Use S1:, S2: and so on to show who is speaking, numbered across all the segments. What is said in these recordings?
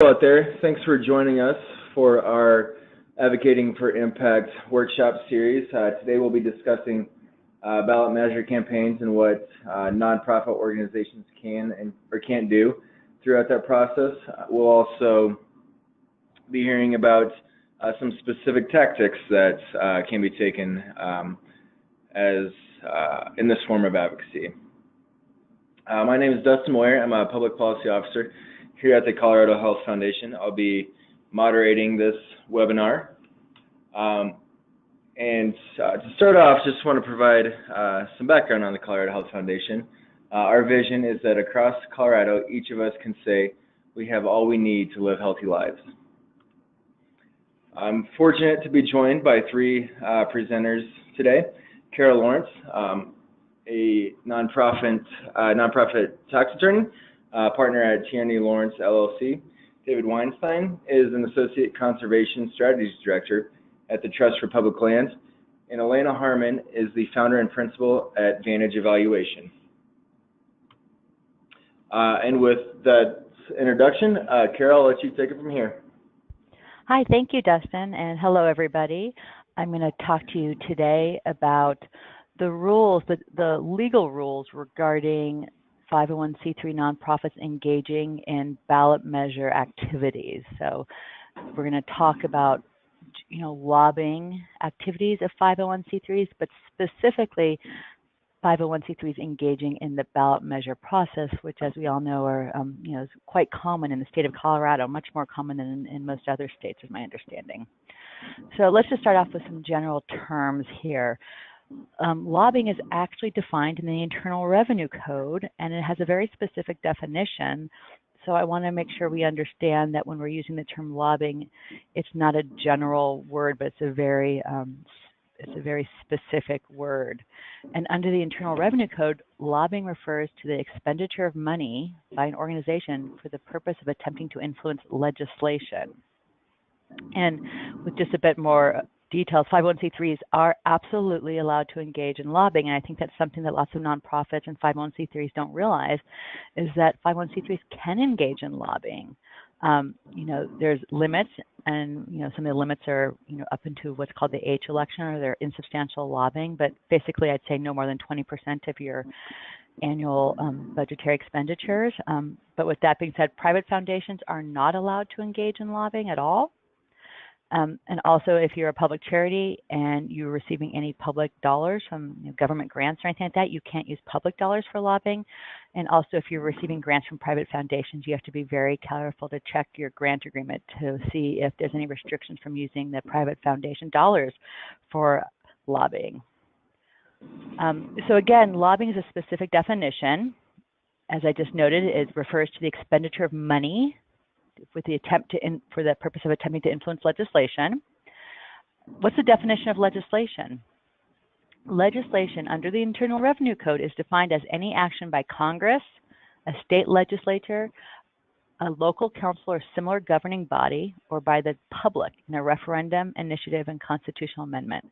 S1: Hello out there. Thanks for joining us for our Advocating for Impact workshop series. Today we'll be discussing ballot measure campaigns and what nonprofit organizations can or can't do throughout that process. We'll also be hearing about some specific tactics that can be taken in this form of advocacy. My name is Dustin Moyer. I'm a public policy officer here at the Colorado Health Foundation. I'll be moderating this webinar. To start off, just want to provide some background on the Colorado Health Foundation. Our vision is that across Colorado, each of us can say we have all we need to live healthy lives. I'm fortunate to be joined by three presenters today. Carol Lawrence, a nonprofit tax attorney, partner at Tierney Lawrence LLC. David Weinstein is an Associate Conservation Strategies Director at the Trust for Public Lands. And Elena Harmon is the founder and principal at Vantage Evaluation. And with that introduction, Carol, I'll let you take it from here.
S2: Hi, thank you, Dustin, and hello, everybody. I'm going to talk to you today about the rules, the legal rules regarding 501c3 nonprofits engaging in ballot measure activities. So we're going to talk about, lobbying activities of 501c3s, but specifically 501c3s engaging in the ballot measure process, which, as we all know, are is quite common in the state of Colorado, much more common than in most other states, is my understanding. So let's just start off with some general terms here. Lobbying is actually defined in the Internal Revenue Code, and it has a very specific definition. So I want to make sure we understand that when we're using the term lobbying, it's not a general word, but it's a very specific word. And under the Internal Revenue Code, lobbying refers to the expenditure of money by an organization for the purpose of attempting to influence legislation. And with just a bit more details, 501c3s are absolutely allowed to engage in lobbying, and I think that's something that lots of nonprofits and 501c3s don't realize, is that 501c3s can engage in lobbying. There's limits, and some of the limits are up into what's called the H election, or they're insubstantial lobbying, but basically I'd say no more than 20% of your annual budgetary expenditures. But with that being said, private foundations are not allowed to engage in lobbying at all. And also, if you're a public charity and you're receiving any public dollars from government grants or anything like that, you can't use public dollars for lobbying. And also, if you're receiving grants from private foundations, you have to be very careful to check your grant agreement to see if there's any restrictions from using the private foundation dollars for lobbying. So again, lobbying is a specific definition. As I just noted, it refers to the expenditure of money with the attempt for the purpose of attempting to influence legislation. What's the definition of legislation? Legislation under the Internal Revenue Code is defined as any action by Congress, a state legislature, a local council or similar governing body, or by the public in a referendum, initiative, and constitutional amendment.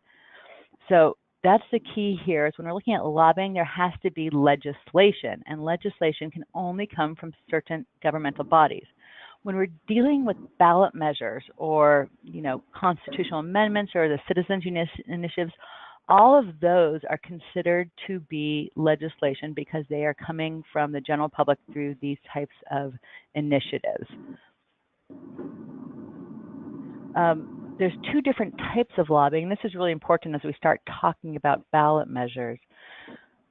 S2: So that's the key here, is when we're looking at lobbying, there has to be legislation, and legislation can only come from certain governmental bodies. When we're dealing with ballot measures or, constitutional amendments or the citizens' initiatives, all of those are considered to be legislation because they are coming from the general public through these types of initiatives. There's two different types of lobbying. This is really important as we start talking about ballot measures.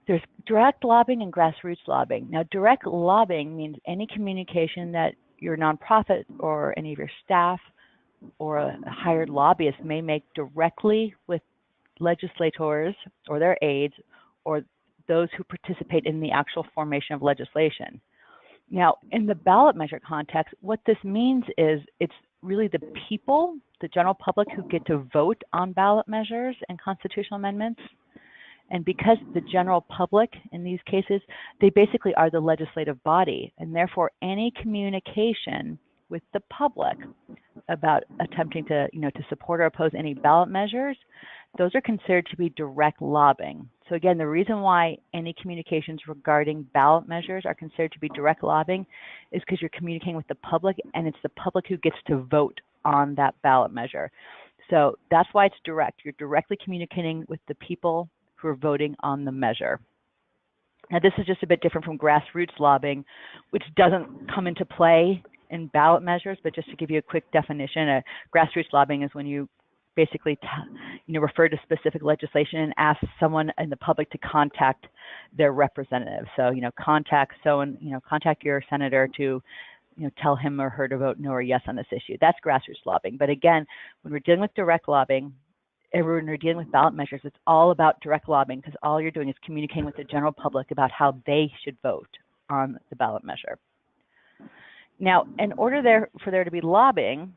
S2: There's direct lobbying and grassroots lobbying. Now, direct lobbying means any communication that your nonprofit or any of your staff or a hired lobbyist may make directly with legislators or their aides or those who participate in the actual formation of legislation. Now, in the ballot measure context, what this means is it's really the people, the general public, who get to vote on ballot measures and constitutional amendments. And because the general public, in these cases, they basically are the legislative body, and therefore any communication with the public about attempting to, to support or oppose any ballot measures, those are considered to be direct lobbying. So again, the reason why any communications regarding ballot measures are considered to be direct lobbying is because you're communicating with the public, and it's the public who gets to vote on that ballot measure. So that's why it's direct. You're directly communicating with the people who are voting on the measure. Now, this is just a bit different from grassroots lobbying, which doesn't come into play in ballot measures, but just to give you a quick definition, grassroots lobbying is when you basically refer to specific legislation and ask someone in the public to contact their representative. So, contact your senator to tell him or her to vote no or yes on this issue. That's grassroots lobbying. But again, when we're dealing with direct lobbying, when we're dealing with ballot measures, it's all about direct lobbying, because all you're doing is communicating with the general public about how they should vote on the ballot measure. Now, in order for there to be lobbying,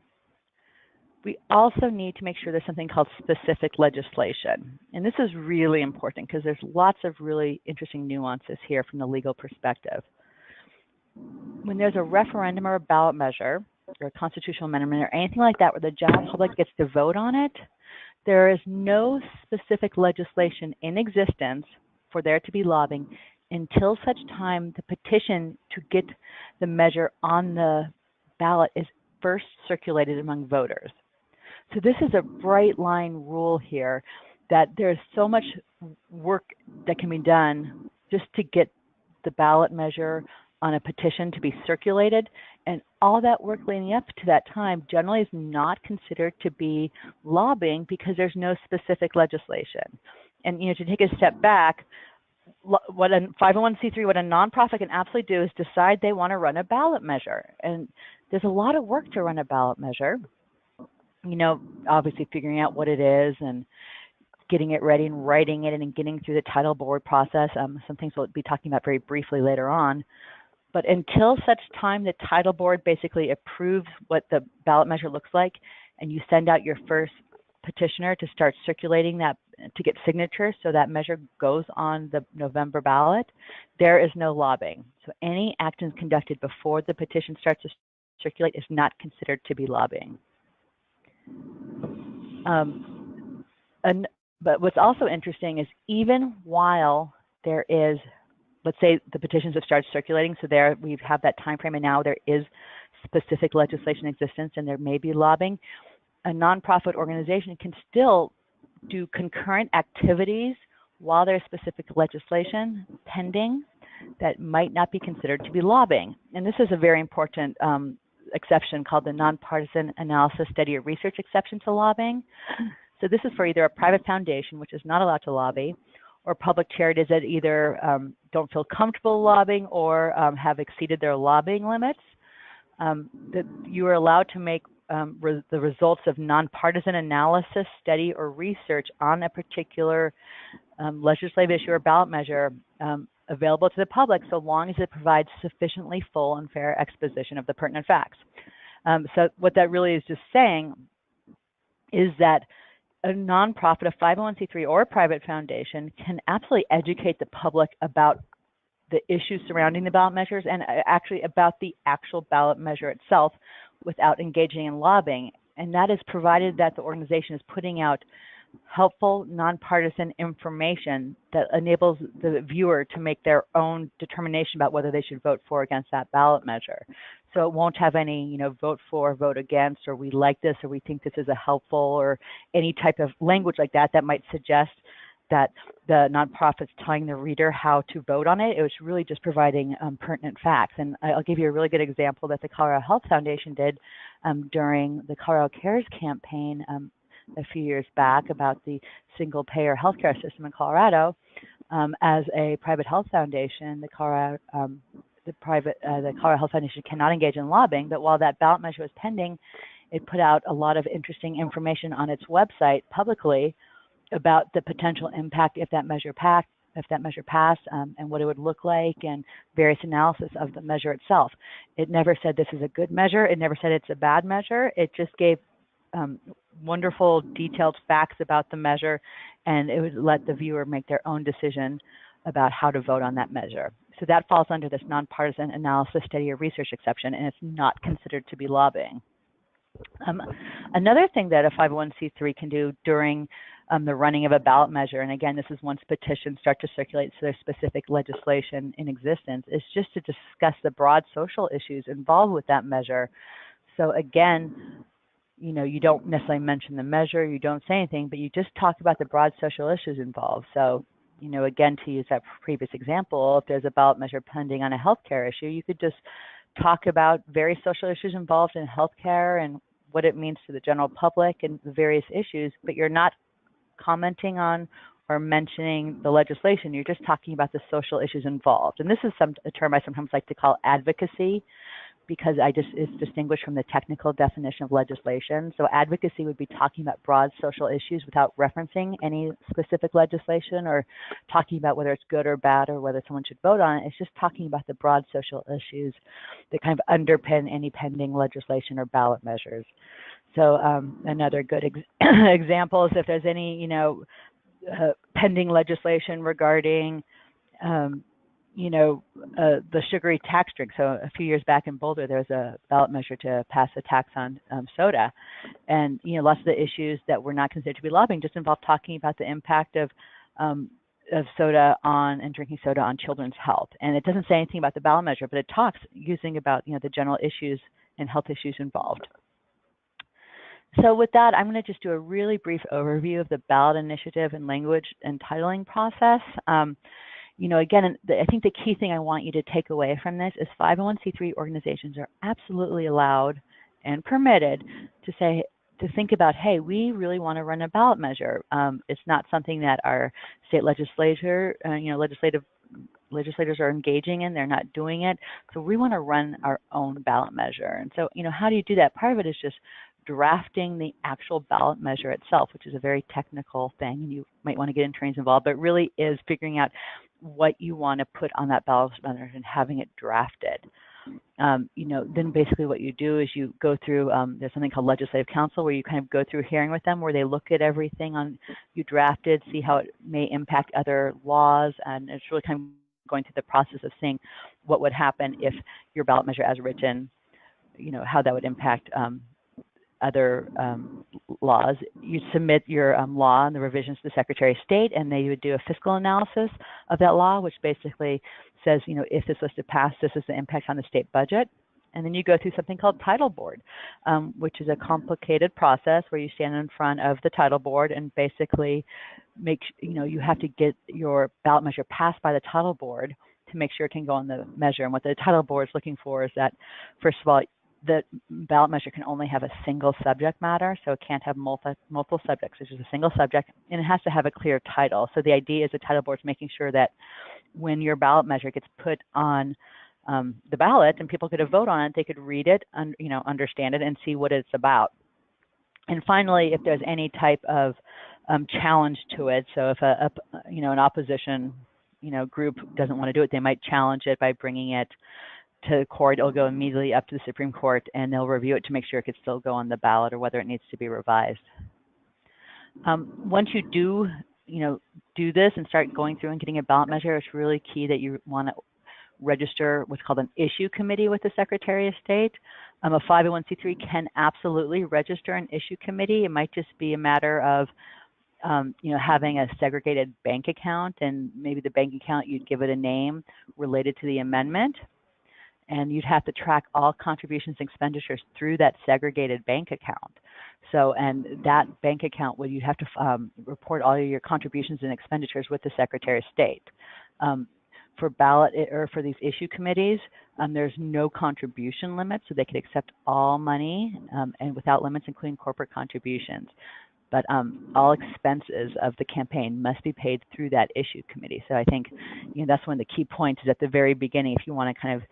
S2: we also need to make sure there's something called specific legislation. And this is really important because there's lots of really interesting nuances here from the legal perspective. When there's a referendum or a ballot measure or a constitutional amendment or anything like that where the general public gets to vote on it, there is no specific legislation in existence for there to be lobbying until such time the petition to get the measure on the ballot is first circulated among voters. So this is a bright line rule here that there's so much work that can be done just to get the ballot measure on a petition to be circulated, and all that work leading up to that time generally is not considered to be lobbying because there's no specific legislation. And to take a step back, what a 501c3, what a nonprofit can absolutely do is decide they want to run a ballot measure. And there's a lot of work to run a ballot measure. Obviously figuring out what it is and getting it ready and writing it and getting through the title board process. Some things we'll be talking about very briefly later on. But until such time the title board basically approves what the ballot measure looks like, and you send out your first petitioner to start circulating that to get signatures so that measure goes on the November ballot, there is no lobbying. So any actions conducted before the petition starts to circulate is not considered to be lobbying. But what's also interesting is even while there is, let's say the petitions have started circulating, so there we have that time frame, and now there is specific legislation in existence and there may be lobbying, a nonprofit organization can still do concurrent activities while there's specific legislation pending that might not be considered to be lobbying. And this is a very important exception called the nonpartisan analysis, study, or research exception to lobbying. So this is for either a private foundation, which is not allowed to lobby, or public charities that either don't feel comfortable lobbying or have exceeded their lobbying limits. That you are allowed to make the results of nonpartisan analysis, study, or research on a particular legislative issue or ballot measure available to the public, so long as it provides sufficiently full and fair exposition of the pertinent facts. So what that really is just saying is that a nonprofit, a 501c3, or a private foundation can absolutely educate the public about the issues surrounding the ballot measures and actually about the actual ballot measure itself without engaging in lobbying. And that is provided that the organization is putting out helpful, nonpartisan information that enables the viewer to make their own determination about whether they should vote for or against that ballot measure. So it won't have any, vote for, vote against, or we like this, or we think this is a helpful, or any type of language like that that might suggest that the nonprofit's telling the reader how to vote on it. It was really just providing pertinent facts. And I'll give you a really good example that the Colorado Health Foundation did during the Colorado Cares campaign a few years back about the single-payer healthcare system in Colorado. As a private health foundation, the Colorado Health Foundation cannot engage in lobbying, but while that ballot measure was pending, it put out a lot of interesting information on its website publicly about the potential impact if that measure passed, and what it would look like, and various analysis of the measure itself. It never said this is a good measure. It never said it's a bad measure. It just gave wonderful detailed facts about the measure, and it would let the viewer make their own decision about how to vote on that measure. So that falls under this nonpartisan analysis, study, or research exception, and it's not considered to be lobbying. Another thing that a 501c3 can do during the running of a ballot measure, and again, this is once petitions start to circulate, so there's specific legislation in existence, is just to discuss the broad social issues involved with that measure. So again, you don't necessarily mention the measure, you don't say anything, but you just talk about the broad social issues involved. So, again, to use that previous example, if there's a ballot measure pending on a healthcare issue, you could just talk about various social issues involved in healthcare and what it means to the general public and the various issues, but you're not commenting on or mentioning the legislation. You're just talking about the social issues involved. And this is a term I sometimes like to call advocacy, because it's distinguished from the technical definition of legislation. So advocacy would be talking about broad social issues without referencing any specific legislation or talking about whether it's good or bad or whether someone should vote on it. It's just talking about the broad social issues that kind of underpin any pending legislation or ballot measures. So another good example is if there's any, pending legislation regarding the sugary tax drink. So a few years back in Boulder, there was a ballot measure to pass a tax on soda. And, lots of the issues that were not considered to be lobbying just involved talking about the impact of soda and drinking soda on children's health. And it doesn't say anything about the ballot measure, but it talks using about, the general issues and health issues involved. So with that, I'm going to just do a really brief overview of the ballot initiative and language and titling process. Again, I think the key thing I want you to take away from this is 501c3 organizations are absolutely allowed and permitted to think about, hey, we really want to run a ballot measure. It's not something that our state legislators are engaging in. They're not doing it. So we want to run our own ballot measure. And so, how do you do that? Part of it is just drafting the actual ballot measure itself, which is a very technical thing, and you might want to get attorneys involved, but really is figuring out what you want to put on that ballot measure and having it drafted. Then basically what you do is you go through, there's something called legislative council where you kind of go through hearing with them where they look at everything you drafted, see how it may impact other laws, and it's really kind of going through the process of seeing what would happen if your ballot measure as written, how that would impact other laws. You submit your law and the revisions to the Secretary of State, and they would do a fiscal analysis of that law, which basically says, if this was to pass, this is the impact on the state budget. And then you go through something called title board, which is a complicated process where you stand in front of the title board and basically you have to get your ballot measure passed by the title board to make sure it can go on the measure. And what the title board is looking for is that, first of all, the ballot measure can only have a single subject matter, so it can't have multiple subjects. It's just a single subject, and it has to have a clear title. So the idea is the title board is making sure that when your ballot measure gets put on the ballot and people could vote on it, they could read it, understand it, and see what it's about. And finally, if there's any type of challenge to it, so if an opposition group doesn't want to do it, they might challenge it by bringing it to court. It'll go immediately up to the Supreme Court, and they'll review it to make sure it could still go on the ballot or whether it needs to be revised. Once you do this and start going through and getting a ballot measure, it's really key that you want to register what's called an issue committee with the Secretary of State. A 501c3 can absolutely register an issue committee. It might just be a matter of having a segregated bank account, and maybe the bank account, you'd give it a name related to the amendment. And you'd have to track all contributions and expenditures through that segregated bank account. So, and that bank account, you'd have to report all your contributions and expenditures with the Secretary of State. For ballot or for these issue committees, there's no contribution limit, so they could accept all money and without limits, including corporate contributions. But all expenses of the campaign must be paid through that issue committee. So I think that's one of the key points is at the very beginning, if you want to kind of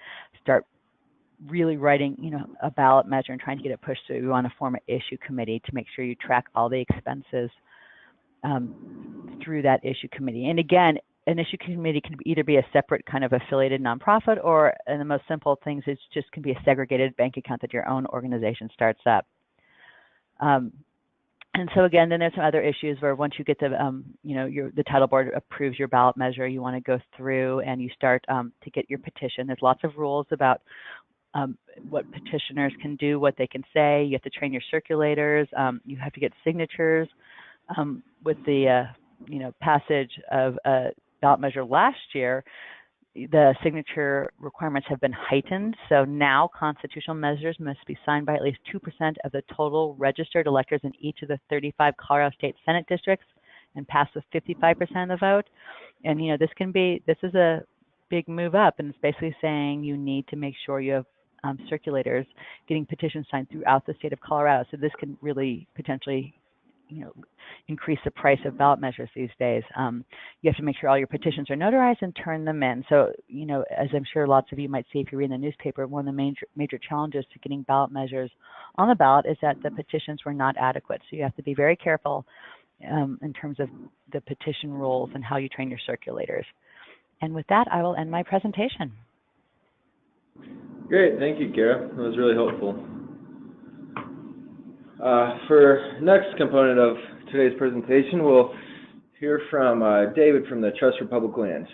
S2: start really writing a ballot measure and trying to get it pushed through, you want to form an issue committee to make sure you track all the expenses through that issue committee. And again, an issue committee can either be a separate kind of affiliated nonprofit, or and the most simple things is just can be a segregated bank account that your own organization starts up. And so again, then there's some other issues where once you get the, the title board approves your ballot measure, you want to go through and you start to get your petition. There's lots of rules about what petitioners can do, what they can say. You have to train your circulators. You have to get signatures. With the passage of a ballot measure last year, the signature requirements have been heightened. So now constitutional measures must be signed by at least 2% of the total registered electors in each of the 35 Colorado State Senate districts and pass with 55% of the vote. And this is a big move up, and it's basically saying you need to make sure you have circulators getting petitions signed throughout the state of Colorado. So this can really potentially increase the price of ballot measures these days. You have to make sure all your petitions are notarized and turn them in. So, as I'm sure lots of you might see if you read in the newspaper, one of the major challenges to getting ballot measures on the ballot is that the petitions were not adequate. So you have to be very careful in terms of the petition rules and how you train your circulators. And with that, I will end my presentation.
S1: Great, thank you, Kara. That was really helpful. For next component of today's presentation, we'll hear from David from the Trust for Public Land.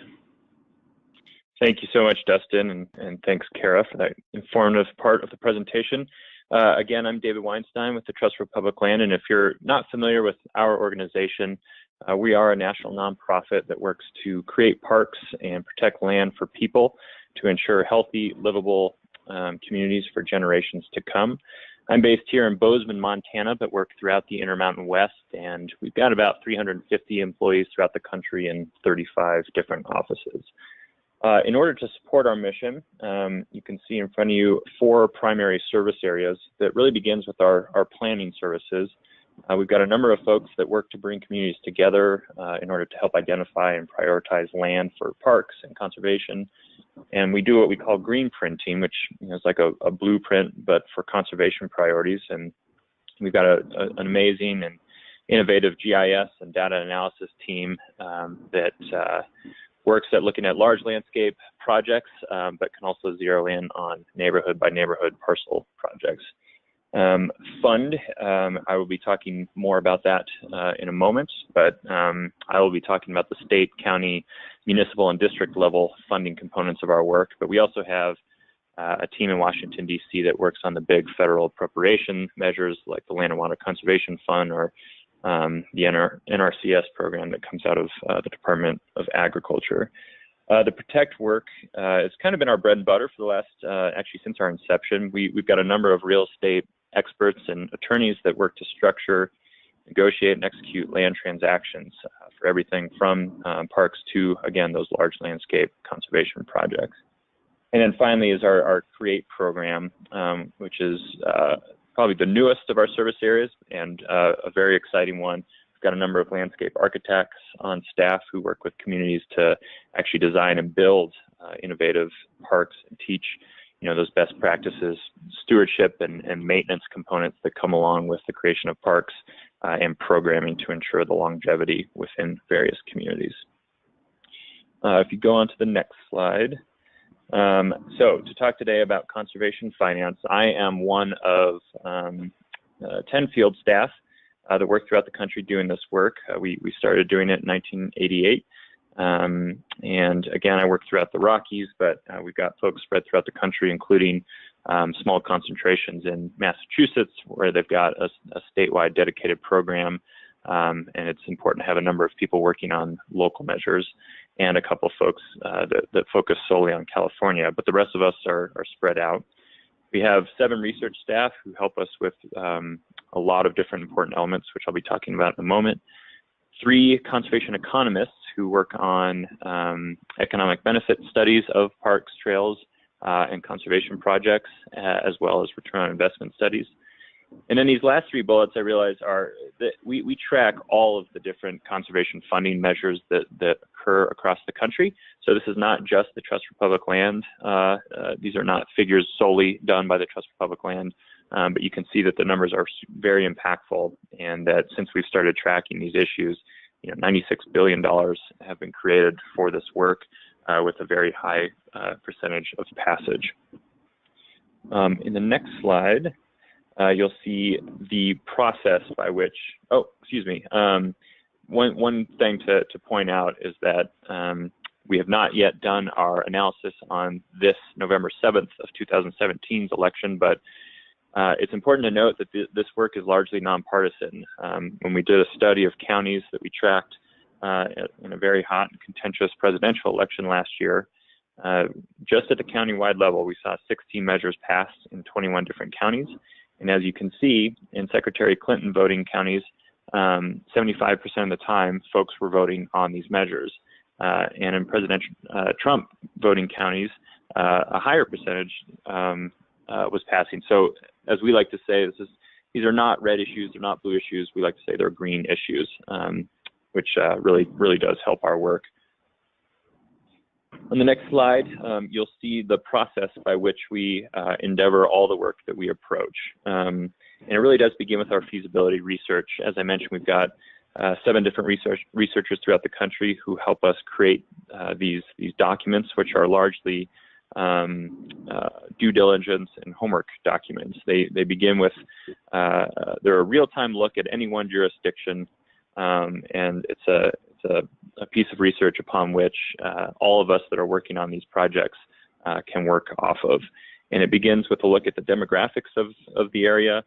S3: Thank you so much, Dustin, and thanks, Kara, for that informative part of the presentation. Again, I'm David Weinstein with the Trust for Public Land, and if you're not familiar with our organization, we are a national nonprofit that works to create parks and protect land for people to ensure healthy, livable communities for generations to come. I'm based here in Bozeman, Montana, but work throughout the Intermountain West, and we've got about 350 employees throughout the country in 35 different offices. In order to support our mission, you can see in front of you 4 primary service areas that really begins with our planning services. We've got a number of folks that work to bring communities together in order to help identify and prioritize land for parks and conservation. And we do what we call green printing, which is like a blueprint, but for conservation priorities. And we've got an amazing and innovative GIS and data analysis team that works at looking at large landscape projects, but can also zero in on neighborhood by neighborhood parcel projects. Fund, I will be talking more about that in a moment, but I will be talking about the state, county, municipal, and district level funding components of our work. But we also have a team in Washington, D.C. that works on the big federal appropriation measures like the Land and Water Conservation Fund or the NRCS program that comes out of the Department of Agriculture. The Protect work has kind of been our bread and butter for the last, actually since our inception. We've got a number of real estate experts and attorneys that work to structure, negotiate, and execute land transactions for everything from parks to, again, those large landscape conservation projects. And then finally is our CREATE program, which is probably the newest of our service areas and a very exciting one. We've got a number of landscape architects on staff who work with communities to actually design and build innovative parks and teach those best practices, stewardship and maintenance components that come along with the creation of parks and programming to ensure the longevity within various communities. If you go on to the next slide. So to talk today about conservation finance, I am one of 10 field staff that work throughout the country doing this work. We started doing it in 1988. And again, I work throughout the Rockies, but we've got folks spread throughout the country, including small concentrations in Massachusetts, where they've got a statewide dedicated program. And it's important to have a number of people working on local measures and a couple of folks that focus solely on California, but the rest of us are spread out. We have 7 research staff who help us with a lot of different important elements, which I'll be talking about in a moment. 3 conservation economists who work on economic benefit studies of parks, trails, and conservation projects, as well as return on investment studies. And then these last 3 bullets I realize are that we track all of the different conservation funding measures that occur across the country. So this is not just the Trust for Public Land. These are not figures solely done by the Trust for Public Land, but you can see that the numbers are very impactful, and that since we've started tracking these issues, $96 billion have been created for this work with a very high percentage of passage. In the next slide, you'll see the process by which, one thing to point out is that We have not yet done our analysis on this November 7th of 2017's election, but it's important to note that this work is largely nonpartisan. When we did a study of counties that we tracked in a very hot and contentious presidential election last year, just at the county-wide level, we saw 16 measures passed in 21 different counties. And as you can see, in Secretary Clinton voting counties, 75% of the time, folks were voting on these measures. And in President Trump voting counties, a higher percentage was passing. So as we like to say, these are not red issues, they're not blue issues. We like to say they're green issues, which really does help our work. On the next slide, you'll see the process by which we endeavor all the work that we approach. And it really does begin with our feasibility research. As I mentioned, we've got 7 different researchers throughout the country who help us create these documents, which are largely due diligence and homework documents. They begin with, they're a real-time look at any one jurisdiction, and it's a piece of research upon which all of us that are working on these projects can work off of. And it begins with a look at the demographics of the area.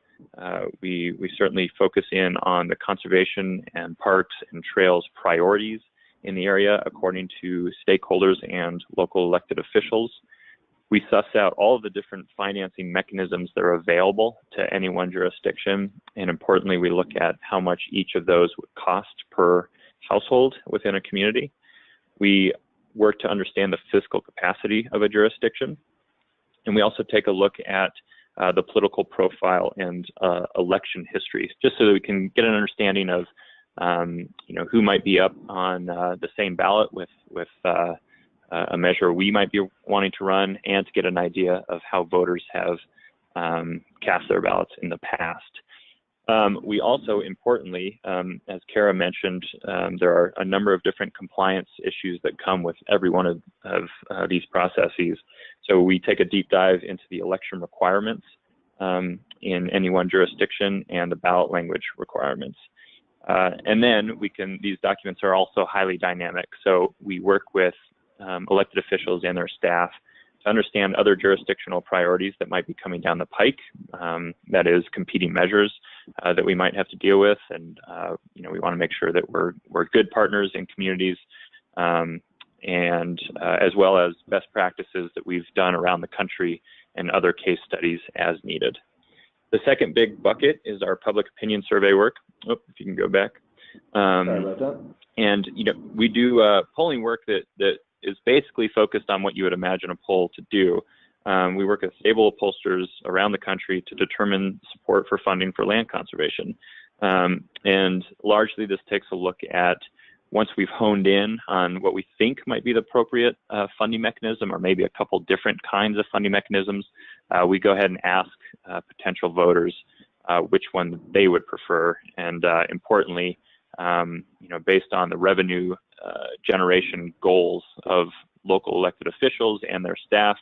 S3: We certainly focus in on the conservation and parks and trails priorities in the area according to stakeholders and local elected officials. We suss out all of the different financing mechanisms that are available to any one jurisdiction. And importantly, we look at how much each of those would cost per household within a community. We work to understand the fiscal capacity of a jurisdiction. And we also take a look at the political profile and election history, just so that we can get an understanding of who might be up on the same ballot with a measure we might be wanting to run, and to get an idea of how voters have cast their ballots in the past. We also, importantly, as Kara mentioned, there are a number of different compliance issues that come with every one of these processes. So we take a deep dive into the election requirements in any one jurisdiction and the ballot language requirements. And then these documents are also highly dynamic. So we work with elected officials and their staff to understand other jurisdictional priorities that might be coming down the pike, that is competing measures that we might have to deal with. And, we want to make sure that we're good partners in communities, and as well as best practices that we've done around the country and other case studies as needed. The second big bucket is our public opinion survey work. Oh, if you can go back.
S1: Sorry about that.
S3: And, we do polling work that is basically focused on what you would imagine a poll to do. We work with stable pollsters around the country to determine support for funding for land conservation. And largely this takes a look at, once we've honed in on what we think might be the appropriate funding mechanism, or maybe a couple different kinds of funding mechanisms, we go ahead and ask potential voters which one they would prefer. And importantly, based on the revenue generation goals of local elected officials and their staff,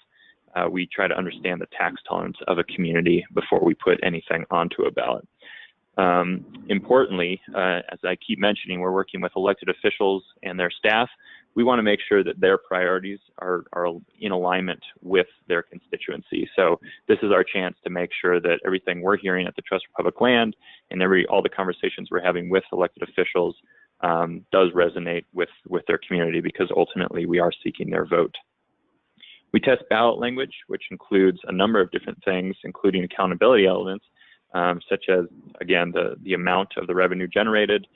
S3: we try to understand the tax tolerance of a community before we put anything onto a ballot. Importantly, as I keep mentioning, we're working with elected officials and their staff. We want to make sure that their priorities are in alignment with their constituency. So this is our chance to make sure that everything we're hearing at the Trust for Public Land and all the conversations we're having with elected officials does resonate with their community, because ultimately we are seeking their vote. We test ballot language, which includes a number of different things, including accountability elements, such as, again, the amount of the revenue generated,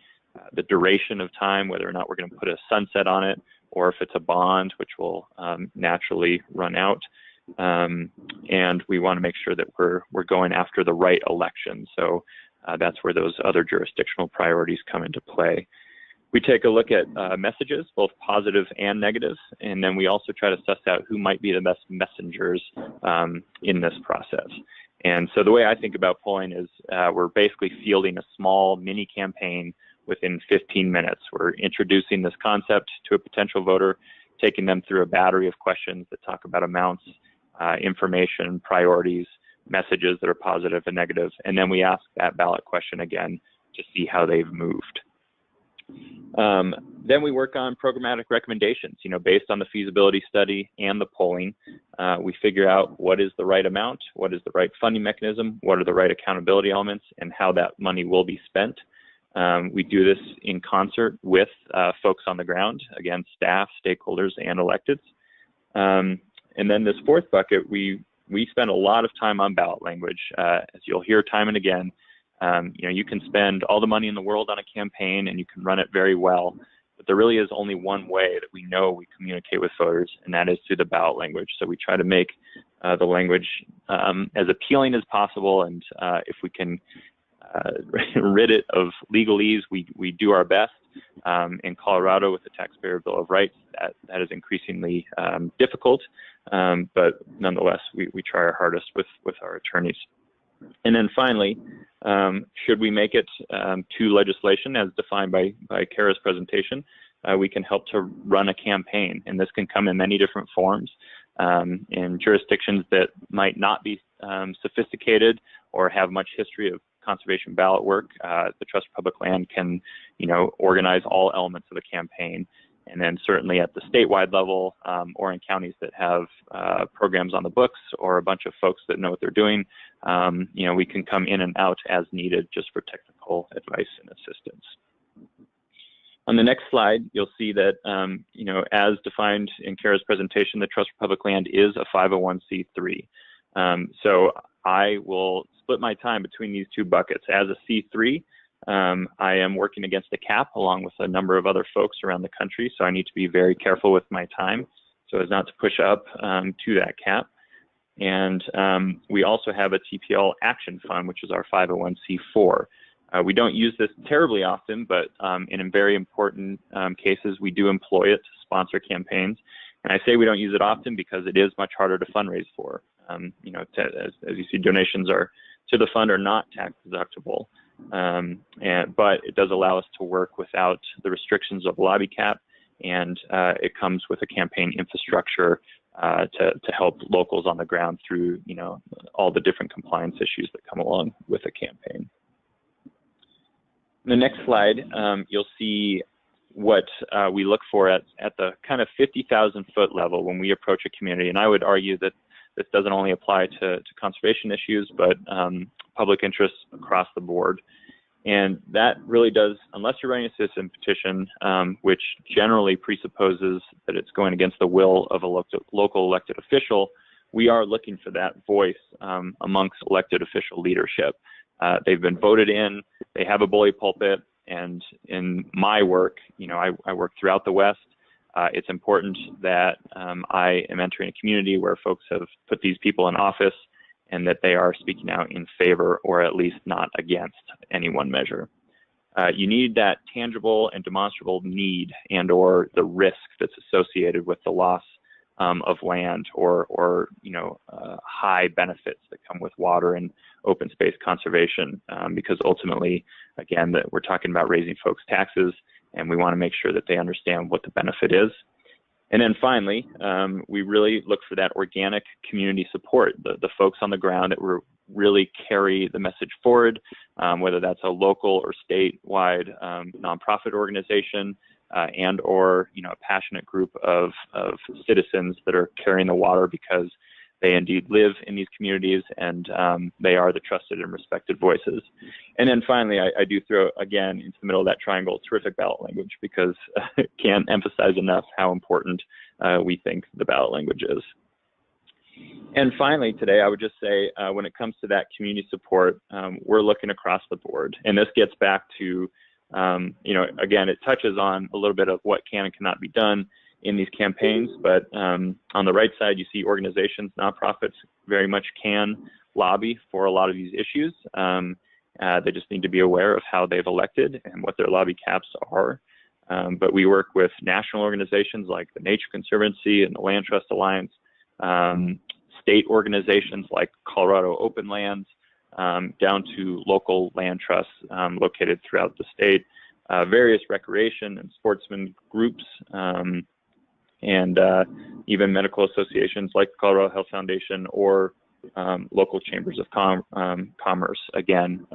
S3: the duration of time, whether or not we're going to put a sunset on it, or if it's a bond, which will naturally run out. And we want to make sure that we're going after the right election. So that's where those other jurisdictional priorities come into play. We take a look at messages, both positive and negative, and then we also try to suss out who might be the best messengers in this process. And so the way I think about polling is we're basically fielding a small mini campaign within 15 minutes. We're introducing this concept to a potential voter, taking them through a battery of questions that talk about amounts, information, priorities, messages that are positive and negative, and then we ask that ballot question again to see how they've moved. Then we work on programmatic recommendations, based on the feasibility study and the polling. We figure out what is the right amount, what is the right funding mechanism, what are the right accountability elements, and how that money will be spent. We do this in concert with folks on the ground, again, staff, stakeholders, and electeds. And then this fourth bucket, we spend a lot of time on ballot language. As you'll hear time and again, you can spend all the money in the world on a campaign and you can run it very well, but there really is only one way that we know we communicate with voters, and that is through the ballot language. So we try to make the language as appealing as possible, and if we can rid it of legalese, we do our best. In Colorado, with the Taxpayer Bill of Rights, that is increasingly difficult, but nonetheless, we try our hardest with our attorneys. And then finally, should we make it to legislation as defined by Kara's presentation, we can help to run a campaign, and this can come in many different forms. In jurisdictions that might not be sophisticated or have much history of conservation ballot work, the Trust for Public Land can, organize all elements of a campaign. And then certainly at the statewide level, or in counties that have programs on the books or a bunch of folks that know what they're doing, we can come in and out as needed just for technical advice and assistance. On the next slide, you'll see that, as defined in Kara's presentation, the Trust for Public Land is a 501c3. So I will split my time between these two buckets. As a C3, I am working against a cap along with a number of other folks around the country, so I need to be very careful with my time so as not to push up to that cap. And we also have a TPL Action Fund, which is our 501c4. We don't use this terribly often, but in very important cases, we do employ it to sponsor campaigns. And I say we don't use it often because it is much harder to fundraise for. As you see, donations to the fund are not tax deductible. But it does allow us to work without the restrictions of lobby cap, and it comes with a campaign infrastructure to help locals on the ground through all the different compliance issues that come along with a campaign. In the next slide, you'll see what we look for at the kind of 50,000 foot level when we approach a community, and I would argue that this doesn't only apply to conservation issues, but public interest across the board. And that really does, unless you're running a citizen petition, which generally presupposes that it's going against the will of a local elected official, we are looking for that voice amongst elected official leadership. They've been voted in, they have a bully pulpit, and in my work, I work throughout the West. It's important that I am entering a community where folks have put these people in office and that they are speaking out in favor or at least not against any one measure. You need that tangible and demonstrable need and or the risk that's associated with the loss of land or high benefits that come with water and open space conservation, because ultimately, again, that we're talking about raising folks' taxes, and we want to make sure that they understand what the benefit is. And then finally, we really look for that organic community support, the folks on the ground that really carry the message forward, whether that's a local or statewide nonprofit organization, and or a passionate group of citizens that are carrying the water because they indeed live in these communities and they are the trusted and respected voices. And then finally, I do throw again into the middle of that triangle terrific ballot language, because I can't emphasize enough how important we think the ballot language is. And finally, today, I would just say when it comes to that community support, we're looking across the board. And this gets back to, again, it touches on a little bit of what can and cannot be done in these campaigns, but on the right side, you see organizations, nonprofits very much can lobby for a lot of these issues. They just need to be aware of how they've elected and what their lobby caps are. But we work with national organizations like the Nature Conservancy and the Land Trust Alliance, state organizations like Colorado Open Lands, down to local land trusts located throughout the state, various recreation and sportsman groups, and even medical associations like the Colorado Health Foundation or local chambers of commerce, again,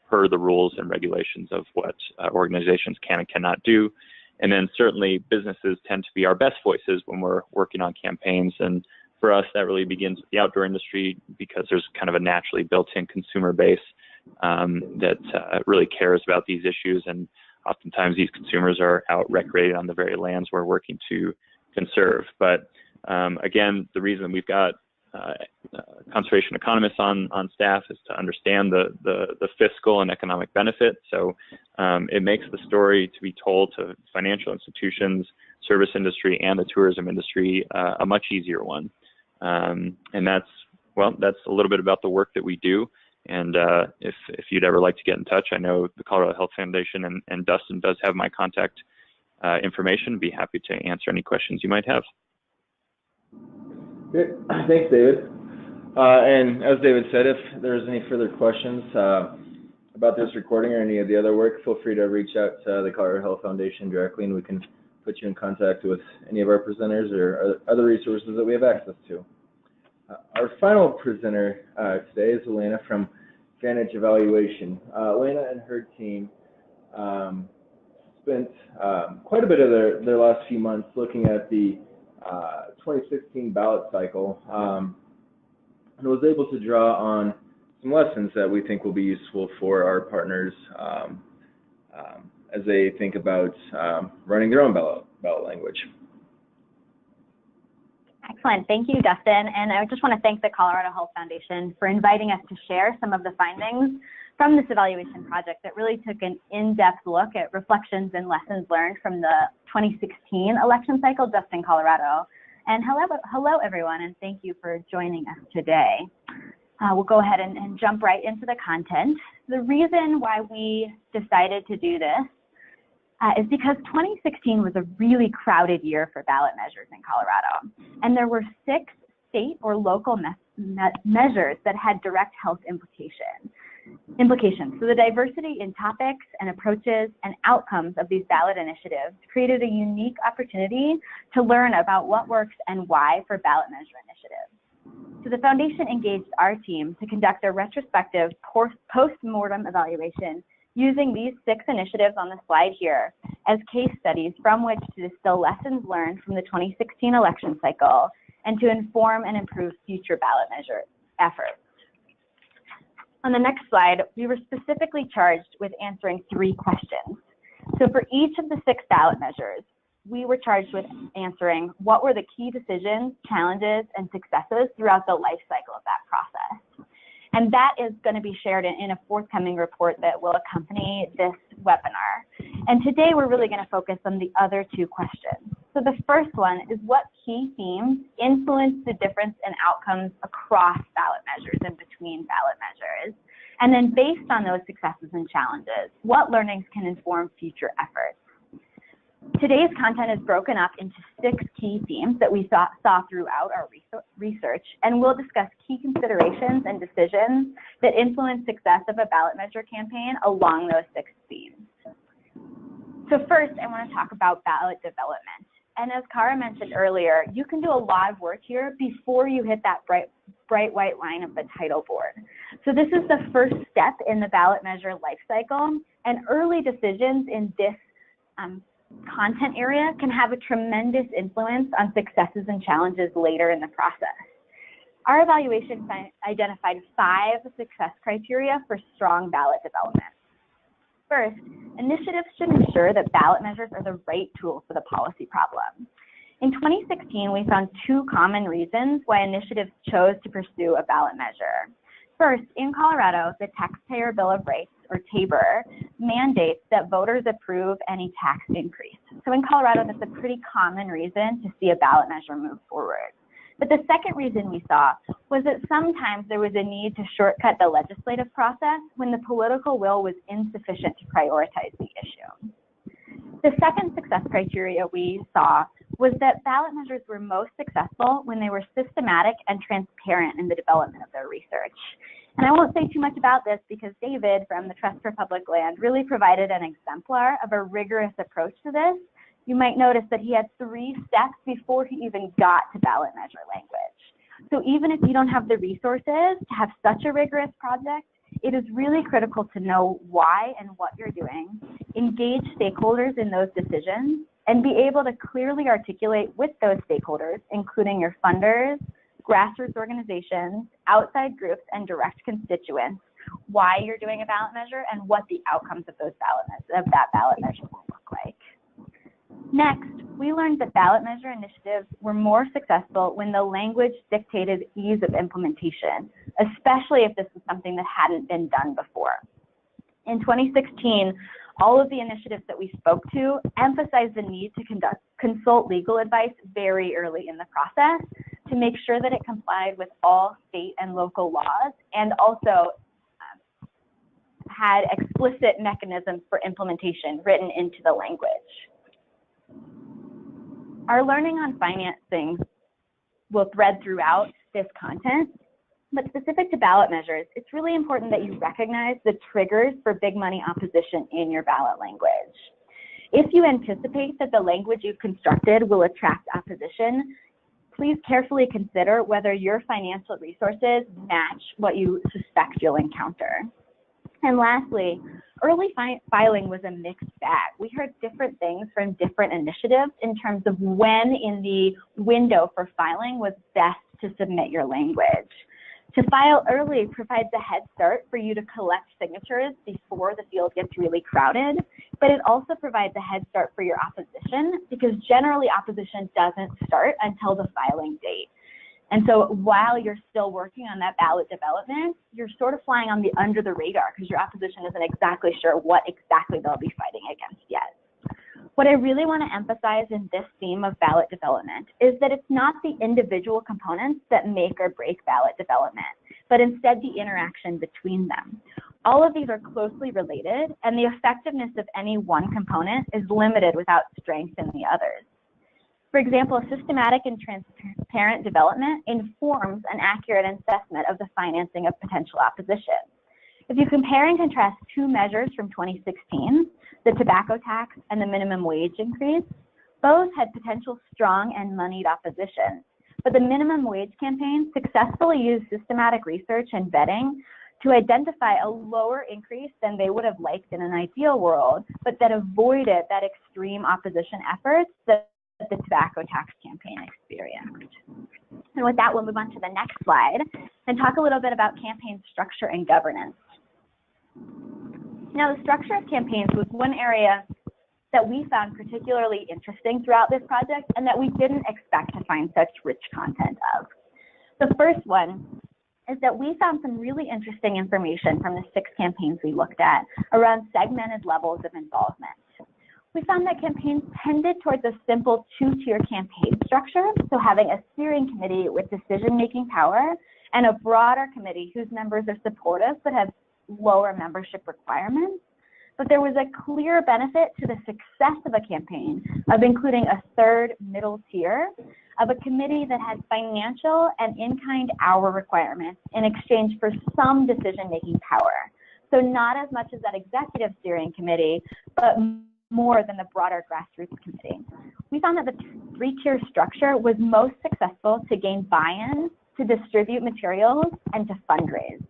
S3: per the rules and regulations of what organizations can and cannot do. And then certainly businesses tend to be our best voices when we're working on campaigns. And for us, that really begins with the outdoor industry, because there's kind of a naturally built-in consumer base that really cares about these issues. And oftentimes these consumers are out recreating on the very lands we're working to conserve. But again, the reason we've got conservation economists on staff is to understand the fiscal and economic benefit. So it makes the story to be told to financial institutions, service industry, and the tourism industry a much easier one. And that's a little bit about the work that we do. And if you'd ever like to get in touch, I know the Colorado Health Foundation and Dustin does have my contact information. Be happy to answer any questions you might have.
S1: Great. Thanks, David. And as David said, if there's any further questions about this recording or any of the other work, feel free to reach out to the Colorado Health Foundation directly, and we can put you in contact with any of our presenters or other resources that we have access to. Our final presenter today is Elena from Vantage Evaluation. Elena and her team spent quite a bit of their last few months looking at the 2016 ballot cycle and was able to draw on some lessons that we think will be useful for our partners as they think about running their own ballot language.
S4: Excellent. Thank you, Dustin. And I just want to thank the Colorado Health Foundation for inviting us to share some of the findings from this evaluation project that really took an in-depth look at reflections and lessons learned from the 2016 election cycle just in Colorado. And hello everyone, and thank you for joining us today. We'll go ahead and jump right into the content. The reason why we decided to do this is because 2016 was a really crowded year for ballot measures in Colorado. And there were 6 state or local measures that had direct health implications. So the diversity in topics and approaches and outcomes of these ballot initiatives created a unique opportunity to learn about what works and why for ballot measure initiatives. So the foundation engaged our team to conduct a retrospective post-mortem evaluation using these 6 initiatives on the slide here as case studies from which to distill lessons learned from the 2016 election cycle and to inform and improve future ballot measure efforts. On the next slide, we were specifically charged with answering 3 questions. So for each of the 6 ballot measures, we were charged with answering what were the key decisions, challenges, and successes throughout the life cycle of that process. And that is going to be shared in a forthcoming report that will accompany this webinar. And today we're really going to focus on the other 2 questions. So the first one is, what key themes influence the difference in outcomes across ballot measures and between ballot measures? And then based on those successes and challenges, what learnings can inform future efforts? Today's content is broken up into 6 key themes that we saw throughout our research, and we'll discuss key considerations and decisions that influence success of a ballot measure campaign along those 6 themes. So first, I want to talk about ballot development. And as Cara mentioned earlier, you can do a lot of work here before you hit that bright white line of the title board. So this is the first step in the ballot measure life cycle, and early decisions in this content area can have a tremendous influence on successes and challenges later in the process. Our evaluation identified 5 success criteria for strong ballot development. First, initiatives should ensure that ballot measures are the right tool for the policy problem. In 2016, we found 2 common reasons why initiatives chose to pursue a ballot measure. First, in Colorado, the Taxpayer Bill of Rights, or TABOR, mandates that voters approve any tax increase. So in Colorado, that's a pretty common reason to see a ballot measure move forward. But the second reason we saw was that sometimes there was a need to shortcut the legislative process when the political will was insufficient to prioritize the issue. The second success criteria we saw was that ballot measures were most successful when they were systematic and transparent in the development of their research. And I won't say too much about this because David from the Trust for Public Land really provided an exemplar of a rigorous approach to this. You might notice that he had 3 steps before he even got to ballot measure language. So even if you don't have the resources to have such a rigorous project, it is really critical to know why and what you're doing, engage stakeholders in those decisions, and be able to clearly articulate with those stakeholders, including your funders, grassroots organizations, outside groups, and direct constituents, why you're doing a ballot measure and what the outcomes of that ballot measure will look like. Next, we learned that ballot measure initiatives were more successful when the language dictated ease of implementation, especially if this was something that hadn't been done before. In 2016, all of the initiatives that we spoke to emphasized the need to consult legal advice very early in the process to make sure that it complied with all state and local laws, and also had explicit mechanisms for implementation written into the language. Our learning on financing will thread throughout this content, but specific to ballot measures, it's really important that you recognize the triggers for big money opposition in your ballot language. If you anticipate that the language you've constructed will attract opposition, please carefully consider whether your financial resources match what you suspect you'll encounter. And lastly, early filing was a mixed bag. We heard different things from different initiatives in terms of when in the window for filing was best to submit your language. To file early provides a head start for you to collect signatures before the field gets really crowded, but it also provides a head start for your opposition because generally opposition doesn't start until the filing date. And so while you're still working on that ballot development, you're sort of flying on the under the radar because your opposition isn't exactly sure what exactly they'll be fighting against yet. What I really want to emphasize in this theme of ballot development is that it's not the individual components that make or break ballot development, but instead the interaction between them. All of these are closely related, and the effectiveness of any one component is limited without strength in the others. For example, systematic and transparent development informs an accurate assessment of the financing of potential opposition. If you compare and contrast two measures from 2016, the tobacco tax and the minimum wage increase, both had potential strong and moneyed opposition. But the minimum wage campaign successfully used systematic research and vetting to identify a lower increase than they would have liked in an ideal world, but that avoided that extreme opposition efforts that the tobacco tax campaign experienced. And with that, we'll move on to the next slide and talk a little bit about campaign structure and governance. Now, the structure of campaigns was one area that we found particularly interesting throughout this project and that we didn't expect to find such rich content of. The first one is that we found some really interesting information from the 6 campaigns we looked at around segmented levels of involvement. We found that campaigns tended towards a simple 2-tier campaign structure, so having a steering committee with decision-making power and a broader committee whose members are supportive but have lower membership requirements. But there was a clear benefit to the success of a campaign of including a third middle tier of a committee that had financial and in-kind hour requirements in exchange for some decision-making power. So not as much as that executive steering committee, but more than the broader grassroots committee. We found that the 3-tier structure was most successful to gain buy-in, to distribute materials, and to fundraise.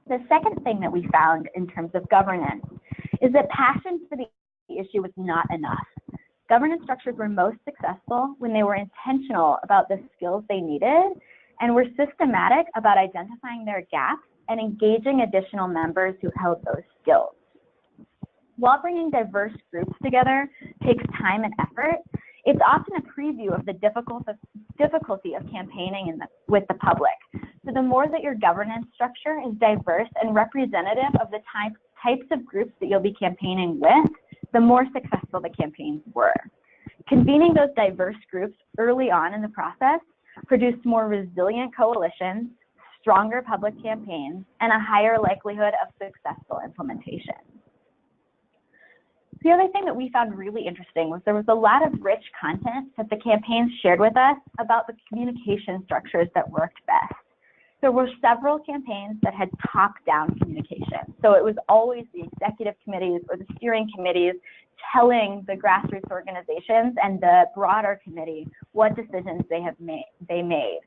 S4: The second thing that we found in terms of governance is that passion for the issue was not enough. Governance structures were most successful when they were intentional about the skills they needed and were systematic about identifying their gaps and engaging additional members who held those skills. While bringing diverse groups together takes time and effort, it's often a preview of the difficulty of campaigning with the public. So the more that your governance structure is diverse and representative of the types of groups that you'll be campaigning with, the more successful the campaigns were. Convening those diverse groups early on in the process produced more resilient coalitions, stronger public campaigns, and a higher likelihood of successful implementation. The other thing that we found really interesting was there was a lot of rich content that the campaigns shared with us about the communication structures that worked best. There were several campaigns that had top-down communication. So it was always the executive committees or the steering committees telling the grassroots organizations and the broader committee what decisions they made.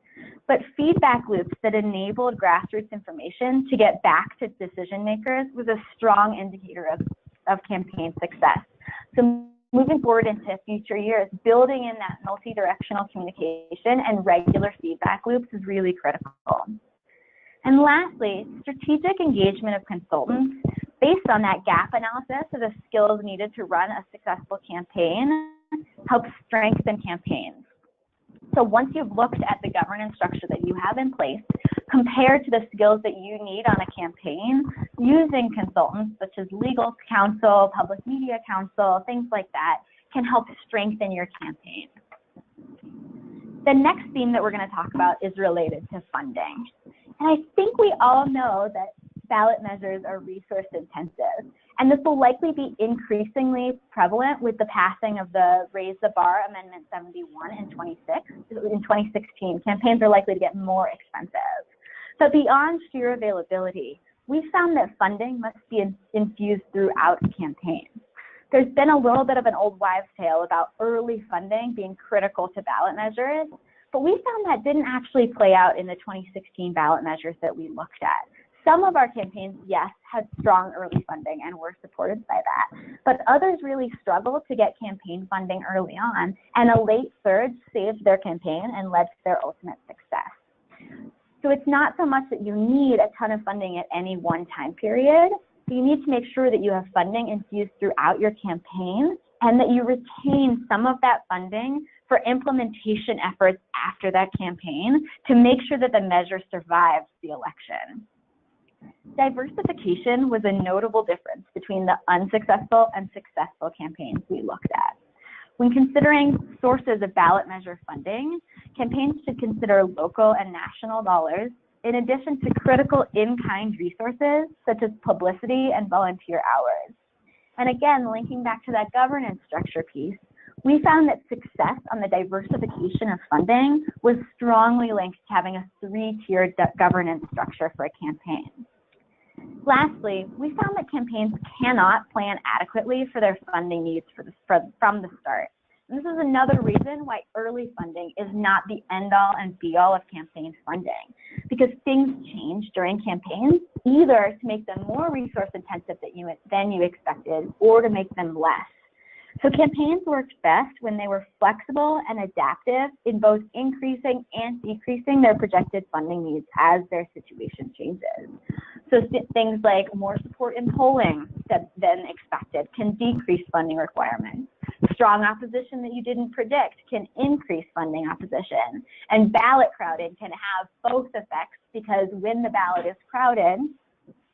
S4: but feedback loops that enabled grassroots information to get back to decision makers was a strong indicator of campaign success. So moving forward into future years, building in that multi-directional communication and regular feedback loops is really critical. And lastly, strategic engagement of consultants based on that gap analysis of the skills needed to run a successful campaign helps strengthen campaigns. So once you've looked at the governance structure that you have in place, compared to the skills that you need on a campaign, using consultants such as legal counsel, public media counsel, things like that, can help strengthen your campaign. The next theme that we're going to talk about is related to funding. And I think we all know that ballot measures are resource intensive, and this will likely be increasingly prevalent with the passing of the Raise the Bar Amendment 71 in 2016. Campaigns are likely to get more expensive. But beyond sheer availability, we found that funding must be infused throughout campaigns. There's been a little bit of an old wives' tale about early funding being critical to ballot measures, but we found that didn't actually play out in the 2016 ballot measures that we looked at. Some of our campaigns, yes, had strong early funding and were supported by that, but others really struggled to get campaign funding early on, and a late surge saved their campaign and led to their ultimate success. So it's not so much that you need a ton of funding at any one time period. You need to make sure that you have funding infused throughout your campaign and that you retain some of that funding for implementation efforts after that campaign to make sure that the measure survives the election. Diversification was a notable difference between the unsuccessful and successful campaigns we looked at. When considering sources of ballot measure funding, campaigns should consider local and national dollars, in addition to critical in-kind resources such as publicity and volunteer hours. And again, linking back to that governance structure piece, we found that success on the diversification of funding was strongly linked to having a three-tiered governance structure for a campaign. Lastly, we found that campaigns cannot plan adequately for their funding needs from the start. And this is another reason why early funding is not the end-all and be-all of campaign funding, because things change during campaigns, either to make them more resource-intensive than you expected, or to make them less. So campaigns worked best when they were flexible and adaptive in both increasing and decreasing their projected funding needs as their situation changes. So things like more support in polling than expected can decrease funding requirements. Strong opposition that you didn't predict can increase funding opposition. And ballot crowding can have both effects, because when the ballot is crowded,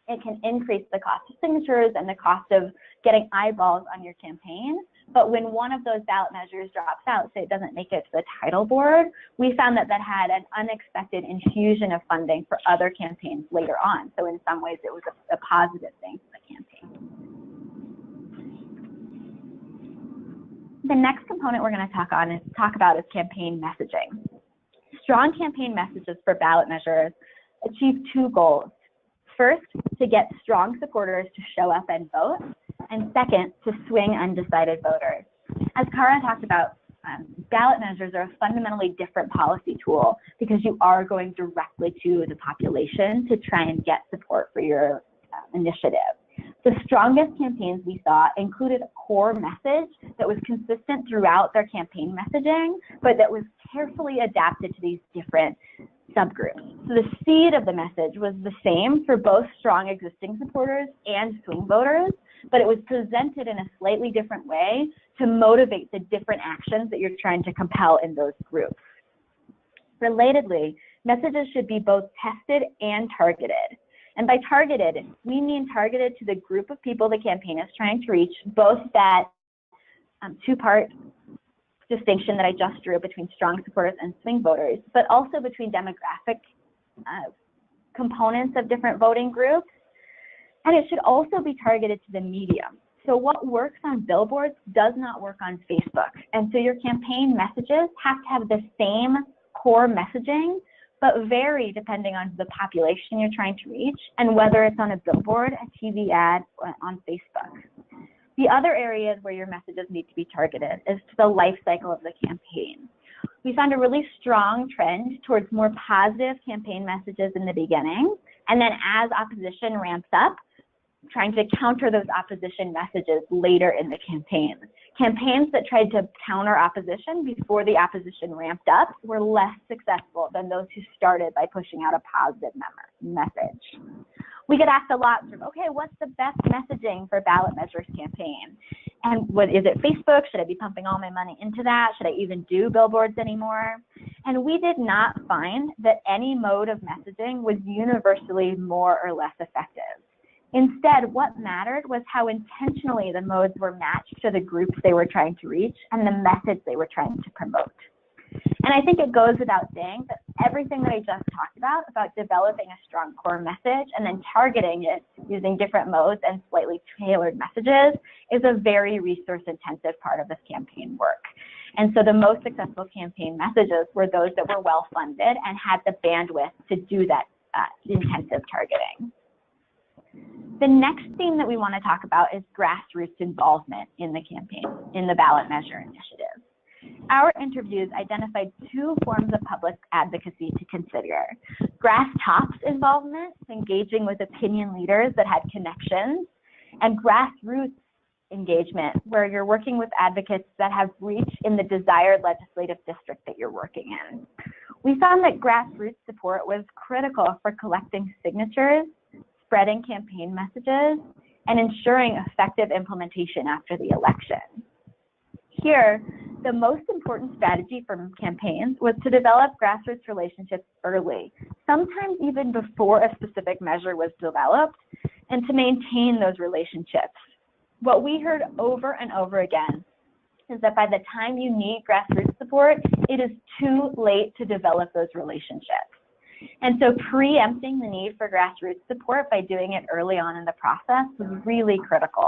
S4: it can increase the cost of signatures and the cost of getting eyeballs on your campaign. But when one of those ballot measures drops out, say it doesn't make it to the title board, we found that that had an unexpected infusion of funding for other campaigns later on. So in some ways, it was a positive thing for the campaign. The next component we're going to talk about is campaign messaging. Strong campaign messages for ballot measures achieve two goals. First, to get strong supporters to show up and vote, and second, to swing undecided voters. As Cara talked about, ballot measures are a fundamentally different policy tool because you are going directly to the population to try and get support for your initiative. The strongest campaigns we saw included a core message that was consistent throughout their campaign messaging, but that was carefully adapted to these different subgroups. So the seed of the message was the same for both strong existing supporters and swing voters, but it was presented in a slightly different way to motivate the different actions that you're trying to compel in those groups. Relatedly, messages should be both tested and targeted. And by targeted, we mean targeted to the group of people the campaign is trying to reach, both that two-part distinction that I just drew between strong supporters and swing voters, but also between demographic components of different voting groups. And it should also be targeted to the medium. So what works on billboards does not work on Facebook. And so your campaign messages have to have the same core messaging, but vary depending on the population you're trying to reach and whether it's on a billboard, a TV ad, or on Facebook. The other areas where your messages need to be targeted is to the life cycle of the campaign. We found a really strong trend towards more positive campaign messages in the beginning, and then as opposition ramps up, trying to counter those opposition messages later in the campaign. Campaigns that tried to counter opposition before the opposition ramped up were less successful than those who started by pushing out a positive message. We get asked a lot, okay, what's the best messaging for ballot measures campaign? And is it Facebook? Should I be pumping all my money into that? Should I even do billboards anymore? And we did not find that any mode of messaging was universally more or less effective. Instead, what mattered was how intentionally the modes were matched to the groups they were trying to reach and the message they were trying to promote. And I think it goes without saying that everything that I just talked about developing a strong core message and then targeting it using different modes and slightly tailored messages is a very resource-intensive part of this campaign work. And so the most successful campaign messages were those that were well-funded and had the bandwidth to do that intensive targeting. The next theme that we want to talk about is grassroots involvement in the campaign, in the ballot measure initiative. Our interviews identified two forms of public advocacy to consider: grass tops involvement, engaging with opinion leaders that had connections, and grassroots engagement, where you're working with advocates that have reach in the desired legislative district that you're working in. We found that grassroots support was critical for collecting signatures, spreading campaign messages, and ensuring effective implementation after the election. Here, the most important strategy for campaigns was to develop grassroots relationships early, sometimes even before a specific measure was developed, and to maintain those relationships. What we heard over and over again is that by the time you need grassroots support, it is too late to develop those relationships. And so preempting the need for grassroots support by doing it early on in the process was really critical.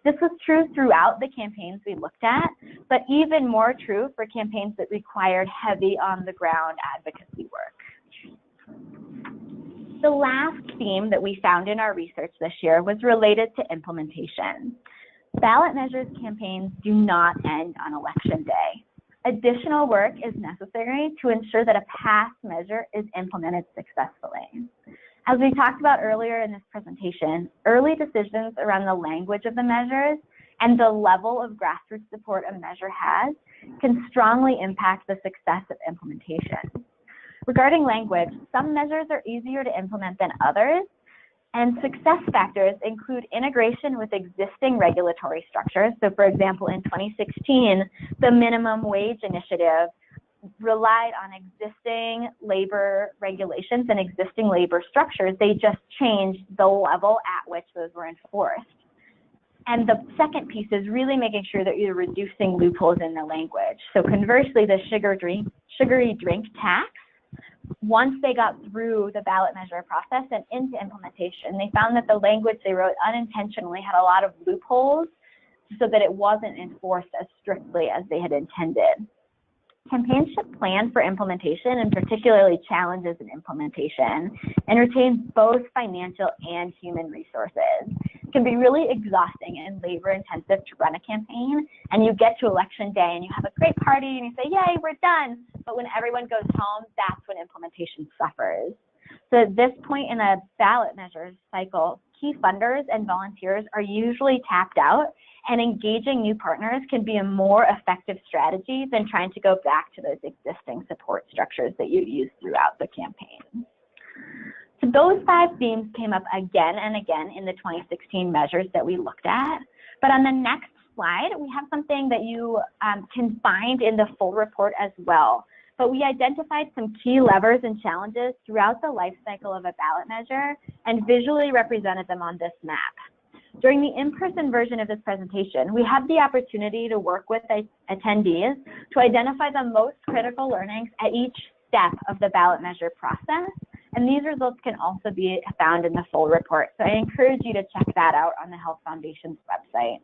S4: This was true throughout the campaigns we looked at, but even more true for campaigns that required heavy on-the-ground advocacy work. The last theme that we found in our research this year was related to implementation. Ballot measures campaigns do not end on election day. Additional work is necessary to ensure that a passed measure is implemented successfully. As we talked about earlier in this presentation, early decisions around the language of the measures and the level of grassroots support a measure has can strongly impact the success of implementation. Regarding language, some measures are easier to implement than others, and success factors include integration with existing regulatory structures. So for example, in 2016, the minimum wage initiative relied on existing labor regulations and existing labor structures. They just changed the level at which those were enforced. And the second piece is really making sure that you're reducing loopholes in the language. So conversely, the sugary drink tax, once they got through the ballot measure process and into implementation, they found that the language they wrote unintentionally had a lot of loopholes so that it wasn't enforced as strictly as they had intended. Campaigns should plan for implementation, and particularly challenges in implementation, and retain both financial and human resources. It can be really exhausting and labor intensive to run a campaign, and you get to election day and you have a great party and you say, yay, we're done. But when everyone goes home, that's when implementation suffers. So at this point in a ballot measures cycle, key funders and volunteers are usually tapped out, and engaging new partners can be a more effective strategy than trying to go back to those existing support structures that you use throughout the campaign. So those 5 themes came up again and again in the 2016 measures that we looked at. But on the next slide, we have something that you can find in the full report as well. But we identified some key levers and challenges throughout the life cycle of a ballot measure and visually represented them on this map. During the in-person version of this presentation, we had the opportunity to work with attendees to identify the most critical learnings at each step of the ballot measure process, and these results can also be found in the full report. So I encourage you to check that out on the Health Foundation's website.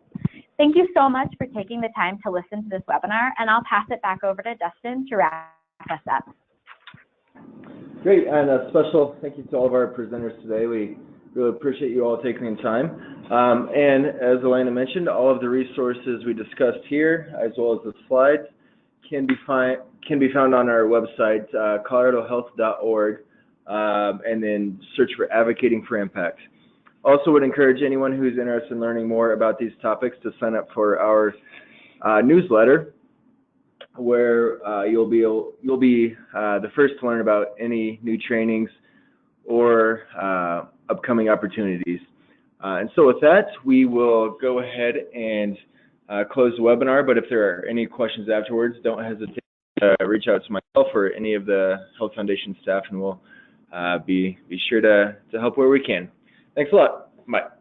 S4: Thank you so much for taking the time to listen to this webinar, and I'll pass it back over to Dustin to wrap us up.
S1: Great, and a special thank you to all of our presenters today. We really appreciate you all taking the time. And as Elena mentioned, all of the resources we discussed here, as well as the slides, can can be found on our website, coloradohealth.org, and then search for Advocating for Impact. Also would encourage anyone who's interested in learning more about these topics to sign up for our newsletter, where you'll be the first to learn about any new trainings or upcoming opportunities. And so with that, we will go ahead and close the webinar, but if there are any questions afterwards, don't hesitate to reach out to myself or any of the Health Foundation staff, and we'll be sure to help where we can. Thanks a lot. Bye.